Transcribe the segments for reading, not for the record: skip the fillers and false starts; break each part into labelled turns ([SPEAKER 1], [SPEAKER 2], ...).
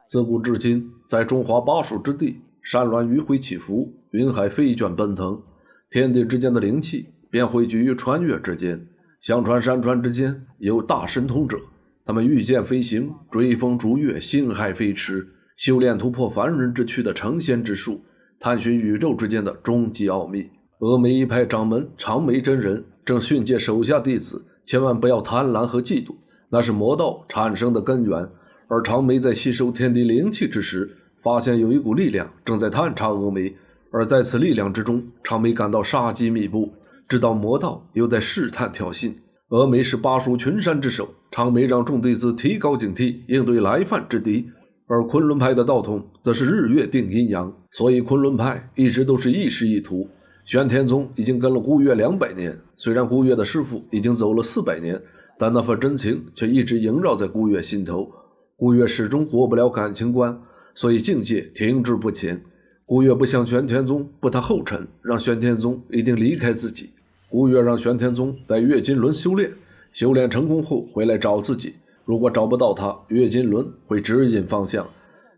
[SPEAKER 1] 自古至今，在中华巴蜀之地，山峦迂回起伏，云海飞卷奔腾，天地之间的灵气便汇聚于穿越之间。相传山川之间有大神通者，他们御剑飞行，追风逐月，星海飞驰，修炼突破凡人之躯的成仙之术，探寻宇宙之间的终极奥秘。峨眉一派掌门长眉真人正训诫手下弟子，千万不要贪婪和嫉妒，那是魔道产生的根源。而长眉在吸收天地灵气之时，发现有一股力量正在探查峨眉，而在此力量之中，长眉感到杀机密布，知道魔道又在试探挑衅。峨眉是巴蜀群山之首，长眉让众弟子提高警惕，应对来犯之敌。而昆仑派的道统则是日月定阴阳，所以昆仑派一直都是一师一徒。玄天宗已经跟了顾月200年，虽然顾月的师傅已经走了400年，但那份真情却一直萦绕在顾月心头。顾月始终过不了感情关，所以境界停滞不前。顾月不向玄天宗步他后尘，让玄天宗一定离开自己。顾月让玄天宗带月金轮修炼，修炼成功后回来找自己，如果找不到他，月金轮会指引方向。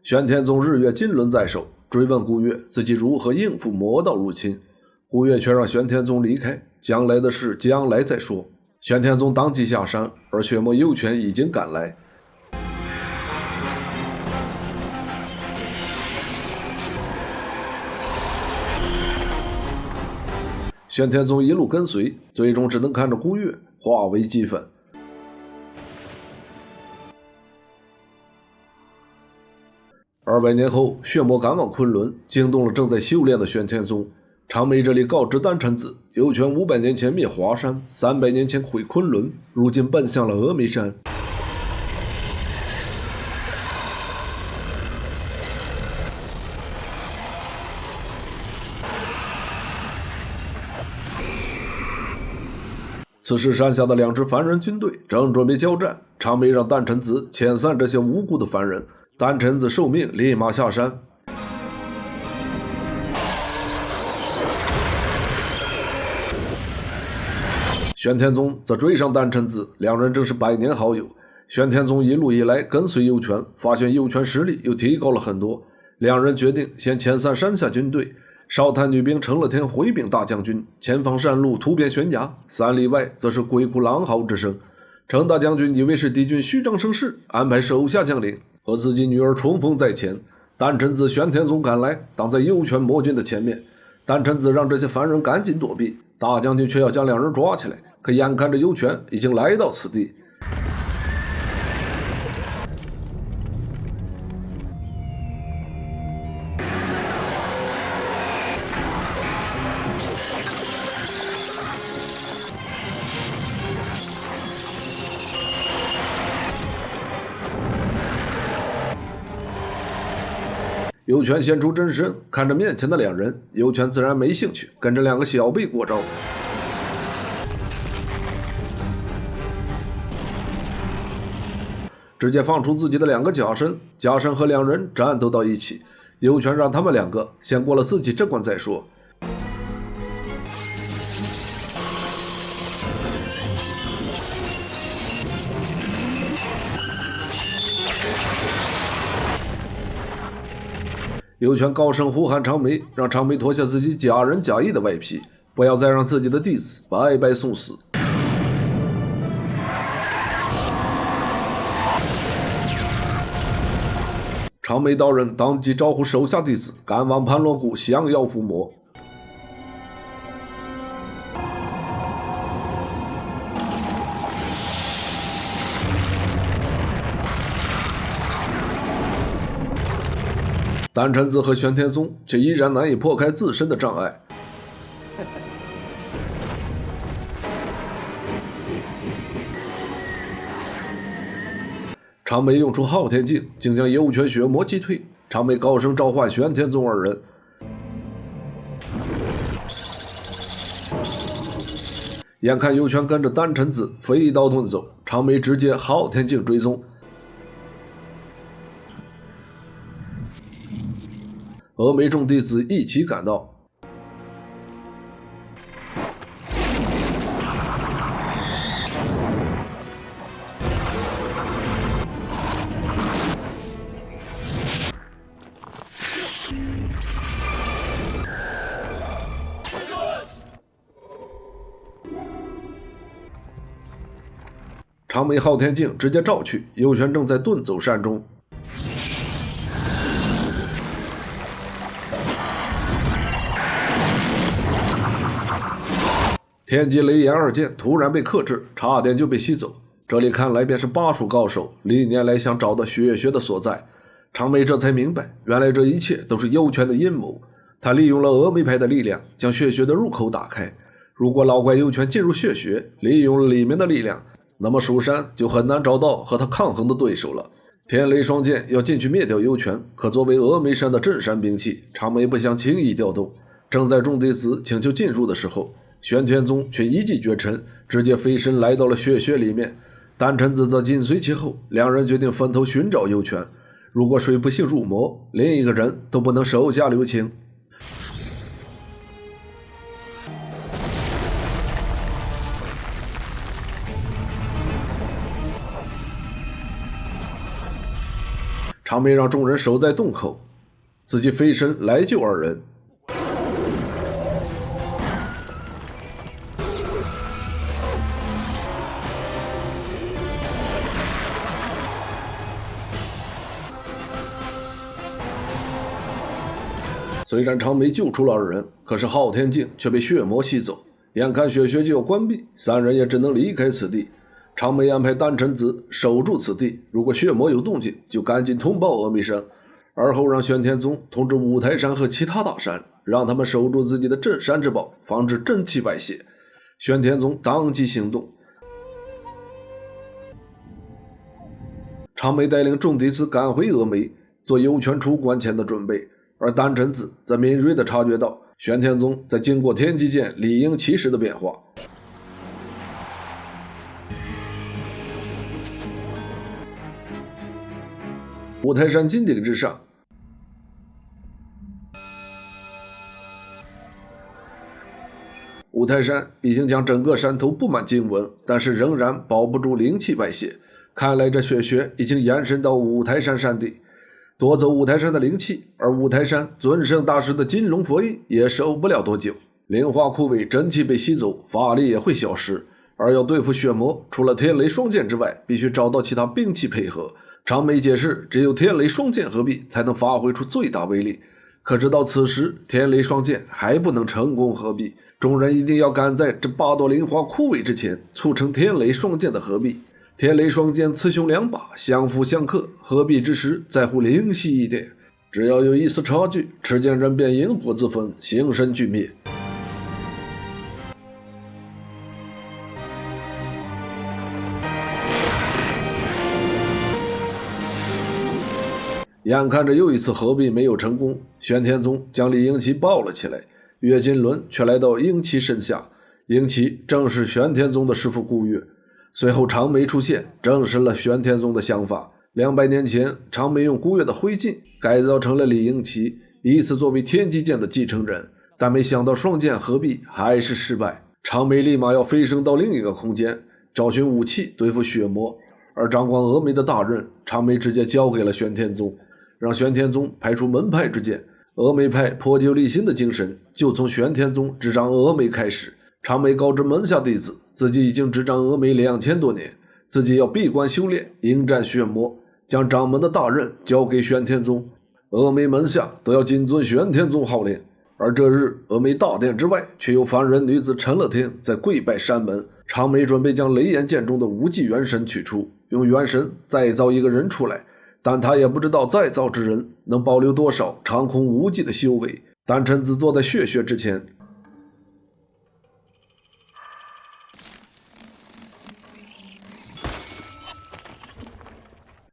[SPEAKER 1] 玄天宗日月金轮在手，追问顾月自己如何应付魔道入侵。顾月却让玄天宗离开，将来的事将来再说。玄天宗当即下山，而血魔幽泉已经赶来。玄天宗一路跟随，最终只能看着顾月化为齑粉。200年后，血魔赶往昆仑，惊动了正在修炼的玄天宗。长眉这里告知丹臣子，幽泉500年前灭华山，300年前毁昆仑，如今奔向了峨眉山。此时山下的2支凡人军队正准备交战，长眉让丹臣子遣散这些无辜的凡人，丹臣子受命立马下山。玄天宗则追上丹臣子，2人正是100年好友。玄天宗一路以来跟随幽泉，发现幽泉实力又提高了很多，2人决定先遣散山下军队。少探女兵成了天回禀大将军，前方山路突变悬崖，3里外则是鬼哭狼嚎之声。程大将军以为是敌军虚张声势，安排手下将领和自己女儿冲锋在前。丹臣子玄天宗赶来，挡在幽泉魔军的前面。丹臣子让这些凡人赶紧躲避，大将军却要将2人抓起来。可眼看着幽泉已经来到此地，幽泉现出真身，看着面前的2人，幽泉自然没兴趣，跟着2个小辈过招。直接放出自己的2个假身，假身和2人战斗到一起。幽泉让他们2个先过了自己这关再说。幽泉高声呼喊长眉，让长眉脱下自己假仁假义的外皮，不要再让自己的弟子白白送死。长眉道人当即招呼手下弟子赶往盘龙谷降妖伏魔。丹臣子和玄天宗却依然难以破开自身的障碍。长眉用出昊天镜，竟将幽泉血魔击退。长眉高声召唤玄天宗2人。眼看幽泉跟着丹臣子飞刀遁走，长眉直接昊天镜追踪。峨眉众弟子一起赶到。长眉昊天镜直接照去，幽玄正在遁走山中。天机雷炎二剑突然被克制，差点就被吸走。这里看来便是巴蜀高手历年来想找到血穴的所在。长眉这才明白，原来这一切都是幽泉的阴谋。他利用了峨眉派的力量，将血穴的入口打开。如果老怪幽泉进入血穴，利用了里面的力量，那么蜀山就很难找到和他抗衡的对手了。天雷双剑要进去灭掉幽泉，可作为峨眉山的镇山兵器，长眉不想轻易调动。正在众弟子请求进入的时候，玄天宗却一骑绝尘，直接飞身来到了血穴里面。丹宸子则紧随其后，两人决定分头寻找幽泉。如果谁不幸入魔，另一个人都不能手下留情。长眉让众人守在洞口，自己飞身来救二人。虽然长眉救出了二人，可是昊天镜却被血魔吸走，眼看血穴就要关闭，三人也只能离开此地。长眉安排丹宸子守住此地，如果血魔有动静，就赶紧通报峨眉山。而后让玄天宗通知五台山和其他大山，让他们守住自己的镇山之宝，防止真气外泄。玄天宗当即行动。长眉带领众弟子赶回峨眉，做幽泉出关前的准备。而丹宸子则敏锐地察觉到玄天宗在经过天机剑理应其时的变化。五台山金顶之上，五台山已经将整个山头布满经文，但是仍然保不住灵气外泄。看来这血穴已经延伸到五台山山地，夺走五台山的灵气，而五台山尊圣大师的金龙佛印也守不了多久。灵花枯萎，真气被吸走，法力也会消失。而要对付血魔，除了天雷双剑之外，必须找到其他兵器配合。长眉解释，只有天雷双剑合璧才能发挥出最大威力。可直到此时，天雷双剑还不能成功合璧，众人一定要赶在这8朵灵花枯萎之前，促成天雷双剑的合璧。天雷双剑雌雄两把，相辅相克，合璧之时在乎灵犀一点，只要有一丝差距，持剑人便引火自焚，形神俱灭。眼看着又一次合璧没有成功，玄天宗将李英奇抱了起来，岳金伦却来到英奇身下。英奇正是玄天宗的师父顾月。随后长眉出现，证实了玄天宗的想法。200年前，长眉用顾月的灰烬改造成了李英奇，以此作为天机剑的继承人，但没想到双剑合璧还是失败。长眉立马要飞升到另一个空间，找寻武器对付血魔。而掌管峨眉的大任，长眉直接交给了玄天宗，让玄天宗派出门派之见。峨眉派破旧立新的精神就从玄天宗执掌峨眉开始。长眉告知门下弟子，自己已经执掌峨眉2000多年，自己要闭关修炼，迎战血魔，将掌门的大任交给玄天宗。峨眉门下都要谨遵玄天宗号令。而这日，峨眉大殿之外，却有凡人女子陈乐天在跪拜山门。长眉准备将雷炎剑中的无忌元神取出，用元神再造一个人出来，但他也不知道再造之人能保留多少长空无忌的修为。丹宸子坐在血穴之前，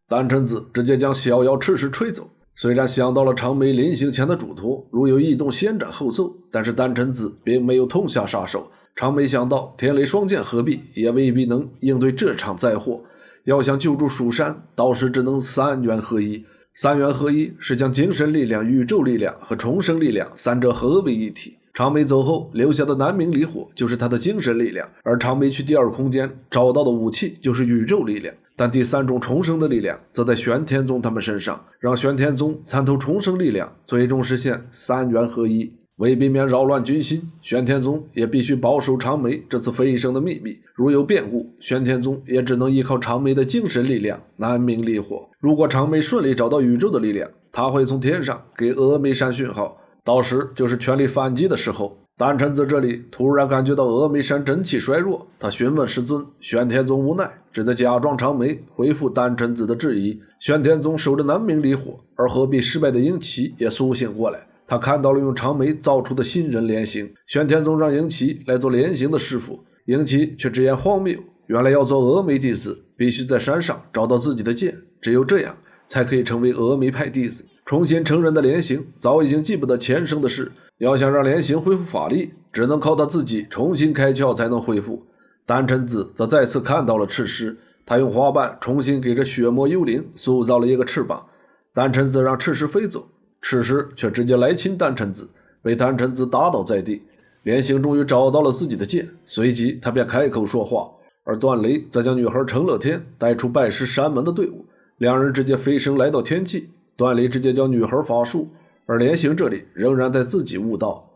[SPEAKER 1] 丹宸子直接将小妖赤石吹走。虽然想到了长眉临行前的嘱托，如有异动先斩后奏，但是丹宸子并没有痛下杀手。长眉想到天雷双剑合璧也未必能应对这场灾祸，要想救助蜀山，到时只能3元合一。3元合一是将精神力量、宇宙力量和重生力量三者合为一体。长眉走后留下的南明离火就是他的精神力量，而长眉去第二空间找到的武器就是宇宙力量，但第3种重生的力量则在玄天宗他们身上，让玄天宗参透重生力量，最终实现3元合一。为避免扰乱军心，玄天宗也必须保守长眉这次飞升的秘密。如有变故，玄天宗也只能依靠长眉的精神力量南明离火。如果长眉顺利找到宇宙的力量，他会从天上给峨眉山讯号，到时就是全力反击的时候。丹宸子这里突然感觉到峨眉山真气衰弱，他询问师尊，玄天宗无奈，只得假装长眉回复丹宸子的质疑。玄天宗守着南明离火，而何必失败的鹰旗也苏醒过来，他看到了用长眉造出的新人莲形。玄天宗让鹰旗来做莲形的师傅，鹰旗却直言荒谬，原来要做峨眉弟子，必须在山上找到自己的剑，只有这样才可以成为峨眉派弟子。重新成人的莲形早已经记不得前生的事，要想让莲形恢复法力，只能靠他自己重新开窍才能恢复。丹宸子则再次看到了赤狮，他用花瓣重新给这血魔幽灵塑造了一个翅膀。丹宸子让赤狮飞走，赤狮却直接来侵丹宸子，被丹宸子打倒在地。莲形终于找到了自己的剑，随即他便开口说话，而段雷则将女孩程乐天带出拜师山门的队伍，两人直接飞升来到天际。段雷直接教女孩法术，而莲形这里仍然在自己悟道。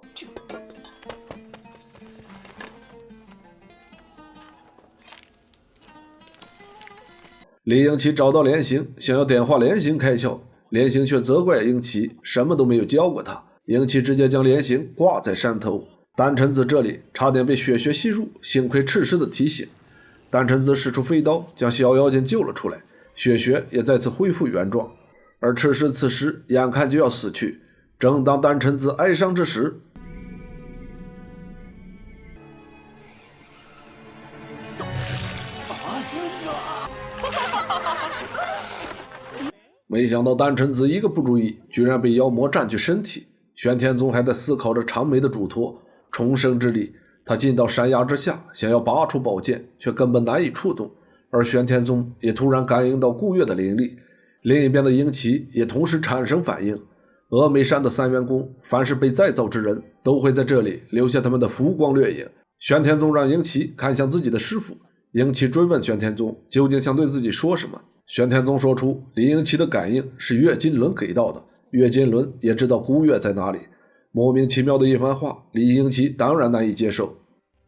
[SPEAKER 1] 李英奇找到莲形，想要点化莲形开窍，莲形却责怪英奇什么都没有教过他。英奇直接将莲形挂在山头。丹宸子这里差点被血血吸入，幸亏赤狮的提醒。丹宸子使出飞刀将小妖精救了出来，血血也再次恢复原状。而赤狮此时眼看就要死去，正当丹宸子哀伤之时，没想到丹宸子一个不注意，居然被妖魔占据身体。玄天宗还在思考着长眉的嘱托，重生之力，他进到山崖之下，想要拔出宝剑，却根本难以触动。而玄天宗也突然感应到顾月的灵力，另一边的鹰旗也同时产生反应。峨眉山的三元宫，凡是被再造之人都会在这里留下他们的浮光掠影。玄天宗让鹰旗看向自己的师傅，鹰旗追问玄天宗究竟想对自己说什么。玄天宗说出李鹰旗的感应是月金轮给到的，月金轮也知道孤月在哪里。莫名其妙的一番话，李鹰旗当然难以接受。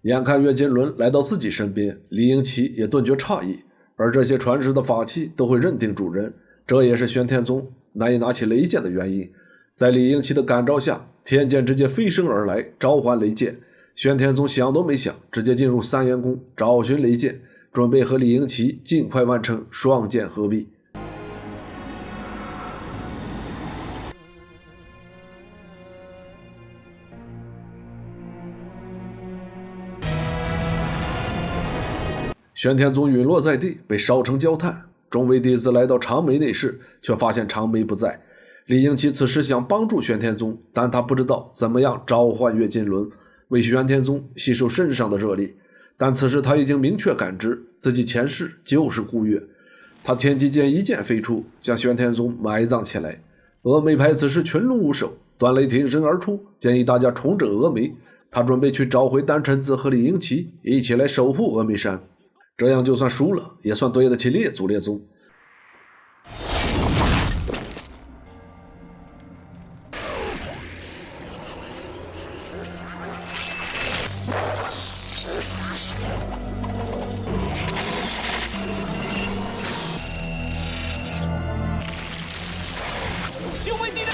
[SPEAKER 1] 眼看月金轮来到自己身边，李鹰旗也顿觉诧异，而这些传世的法器都会认定主人，这也是玄天宗难以拿起雷剑的原因。在李鹰旗的感召下，天剑直接飞升而来，召唤雷剑。玄天宗想都没想，直接进入三元宫找寻雷剑，准备和李鹰旗尽快完成双剑合璧。玄天宗陨落在地，被烧成焦炭。众位弟子来到长眉内室，却发现长眉不在。李鹰旗此时想帮助玄天宗，但他不知道怎么样召唤月金轮，为玄天宗吸收身上的热力。但此时他已经明确感知自己前世就是顾月。他天机剑一剑飞出，将玄天宗埋葬起来。峨眉派此时群龙无首，段雷挺身而出，建议大家重整峨眉。他准备去找回丹宸子和李鹰旗，一起来守护峨眉山。这样就算输了，也算对得起列祖列宗。
[SPEAKER 2] 救命敌人！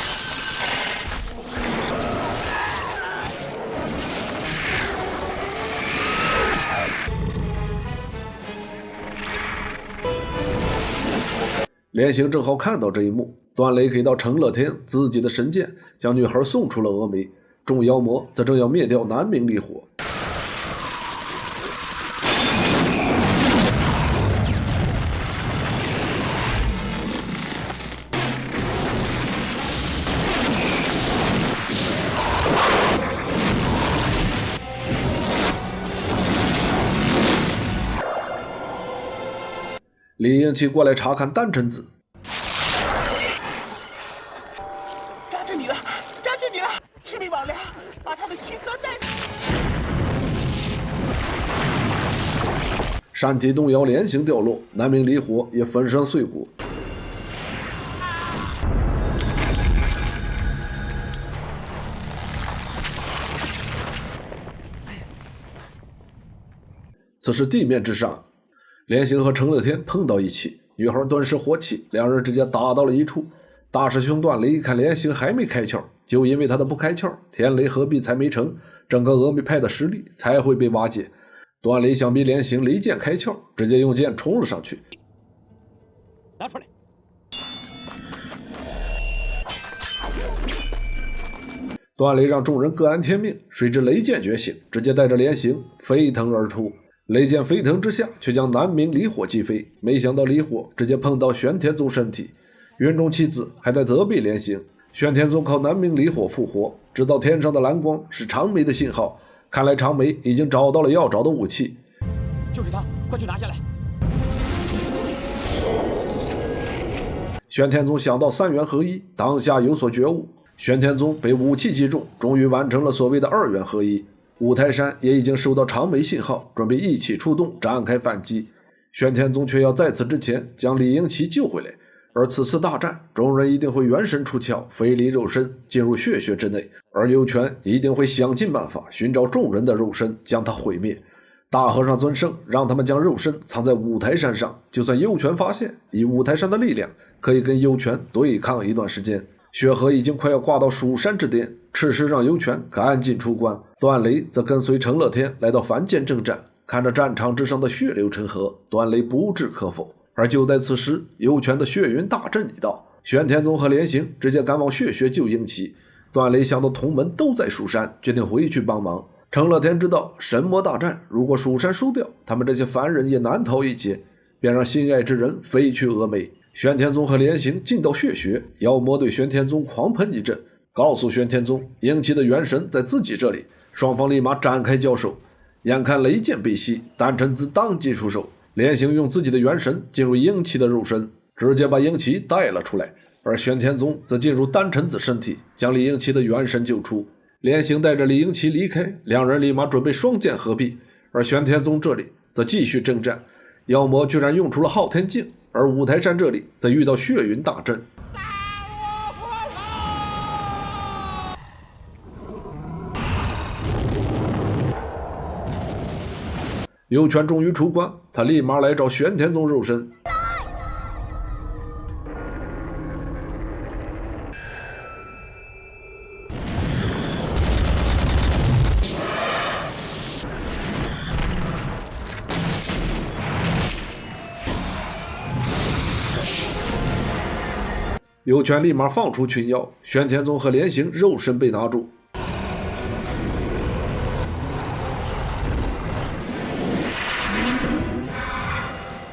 [SPEAKER 1] 莲形正好看到这一幕，段雷给到程乐天自己的神剑，将女孩送出了峨眉。众妖魔则正要灭掉南明离火。李鹰旗过来查看丹宸子，
[SPEAKER 2] 抓住你了，抓住你了！魑魅魍魉，把他们齐合带走！
[SPEAKER 1] 山体动摇，莲形掉落，南明离火也粉身碎骨。此时地面之上，莲行和程乐天碰到一起，女孩顿时火起，两人直接打到了一处。大师兄段雷一看莲行还没开窍，就因为他的不开窍，天雷合璧才没成，整个峨眉派的实力才会被瓦解。段雷想必莲行雷剑开窍，直接用剑冲了上去。
[SPEAKER 2] 拿出来！
[SPEAKER 1] 段雷让众人各安天命，谁知雷剑觉醒，直接带着莲行飞腾而出。雷剑飞腾之下，却将南明离火击飞。没想到离火直接碰到玄天宗身体，云中七子还在责备莲行。玄天宗靠南明离火复活，知道天上的蓝光是长眉的信号，看来长眉已经找到了要找的武器。
[SPEAKER 2] 就是他，快去拿下来！
[SPEAKER 1] 玄天宗想到三元合一，当下有所觉悟。玄天宗被武器击中，终于完成了所谓的二元合一。五台山也已经收到长眉信号，准备一起出动展开反击。玄天宗却要在此之前将李英奇救回来，而此次大战，众人一定会元神出窍，飞离肉身，进入血穴之内，而幽泉一定会想尽办法寻找众人的肉身，将它毁灭。大和尚尊圣让他们将肉身藏在五台山上，就算幽泉发现，以五台山的力量，可以跟幽泉对抗一段时间。血河已经快要挂到蜀山之巅，赤石让幽泉赶紧出关，段雷则跟随程乐天来到凡间征战。看着战场之上的血流成河，段雷不置可否。而就在此时，幽泉的血云大阵已到，玄天宗和莲行直接赶往血穴救英奇。段雷想到同门都在蜀山，决定回去帮忙。程乐天知道神魔大战，如果蜀山输掉，他们这些凡人也难逃一劫，便让心爱之人飞去峨眉。玄天宗和莲行进到血穴，妖魔对玄天宗狂喷一阵，告诉玄天宗英奇的元神在自己这里，双方立马展开交手。眼看雷剑被吸，丹辰子当即出手，莲行用自己的元神进入英奇的肉身，直接把英奇带了出来，而玄天宗则进入丹辰子身体，将李英奇的元神救出。莲行带着李英奇离开，两人立马准备双剑合璧，而玄天宗这里则继续征战，妖魔居然用出了昊天镜，而五台山这里则遇到血云大阵。幽泉终于出关，他立马来找玄天宗肉身。幽泉立马放出群妖，玄天宗和莲行肉身被拿住。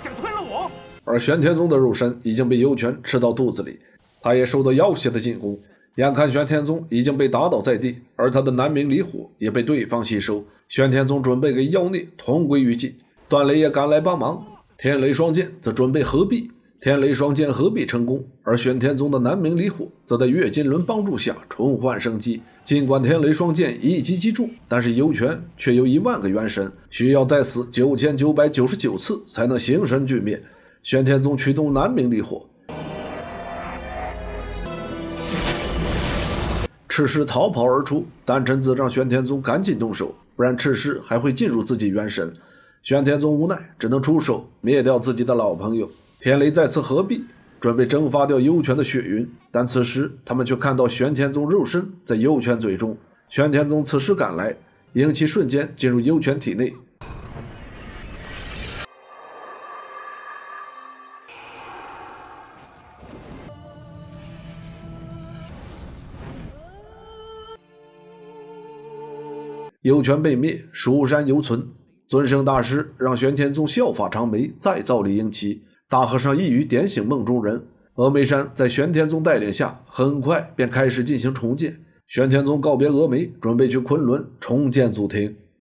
[SPEAKER 2] 想吞了我！
[SPEAKER 1] 而玄天宗的肉身已经被幽泉吃到肚子里，他也受到妖邪的进攻。眼看玄天宗已经被打倒在地，而他的南明离火也被对方吸收，玄天宗准备给妖孽同归于尽。段雷也赶来帮忙，天雷双剑则准备合璧。天雷双剑合璧成功，而玄天宗的南明离火则在月金轮帮助下重焕生机。尽管天雷双剑一击击中，但是幽泉却有10000个元神，需要再死9999次才能形神俱灭。玄天宗驱动南明离火，赤石逃跑而出，丹辰子让玄天宗赶紧动手，不然赤石还会进入自己元神。玄天宗无奈，只能出手灭掉自己的老朋友。天雷再次合璧，准备蒸发掉幽泉的血云，但此时他们却看到玄天宗肉身在幽泉嘴中。玄天宗此时赶来，英奇瞬间进入幽泉体内。幽泉被灭，蜀山犹存。尊圣大师让玄天宗效法长眉，再造李英奇。大和尚一语点醒梦中人，峨眉山在玄天宗带领下，很快便开始进行重建。玄天宗告别峨眉，准备去昆仑重建祖庭。